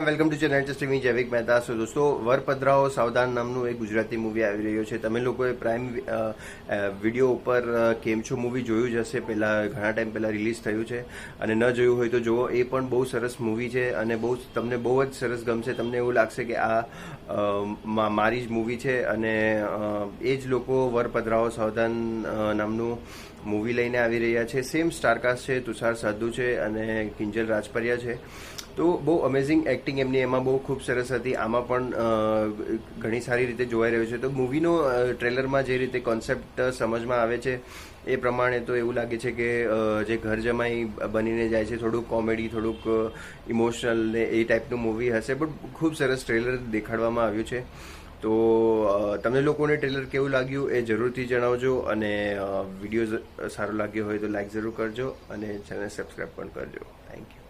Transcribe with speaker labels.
Speaker 1: Welcome to channel streaming જૈવિક મહેતા. સો દોસ્તો, વર પધરાઓ સાવધાન નામનું એક ગુજરાતી મૂવી આવી રહ્યો છે. તમે લોકોએ પ્રાઇમ વિડીયો ઉપર કેમ છો મૂવી જોયું જ હશે. પહેલાં ઘણા ટાઈમ પહેલાં રિલીઝ થયું છે અને ન જોયું હોય તો જુઓ. એ પણ બહુ સરસ મૂવી છે અને તમને બહુ જ સરસ ગમશે. તમને એવું લાગશે કે આ મારી જ મૂવી છે અને એ જ લોકો વર પધરાઓ સાવધાન નામનું મૂવી લઈને આવી રહ્યા છે. સેમ સ્ટારકાસ્ટ છે, તુષાર સાધુ છે અને કિંજલ રાજપરિયા છે. તો બહુ અમેઝિંગ એક્ટિંગ એમની એમાં બહુ ખૂબ સરસ હતી. આમાં પણ ઘણી સારી રીતે જોવાઈ રહ્યું છે. તો મૂવીનો ટ્રેલરમાં જે રીતે કોન્સેપ્ટ સમજમાં આવે છે એ પ્રમાણે તો એવું લાગે છે કે જે ઘર જમાઈ બનીને જાય છે, થોડુંક કોમેડી, થોડુંક ઇમોશનલ ને એ ટાઈપનું મૂવી હશે. પણ ખૂબ સરસ ટ્રેલર દેખાડવામાં આવ્યું છે. તો તમને લોકોને ટ્રેલર કેવું લાગ્યું એ જરૂરથી જણાવજો અને વિડીયો સારો લાગ્યો હોય તો લાઈક જરૂર કરજો અને ચેનલ સબસ્ક્રાઈબ પણ કરજો. Thank you.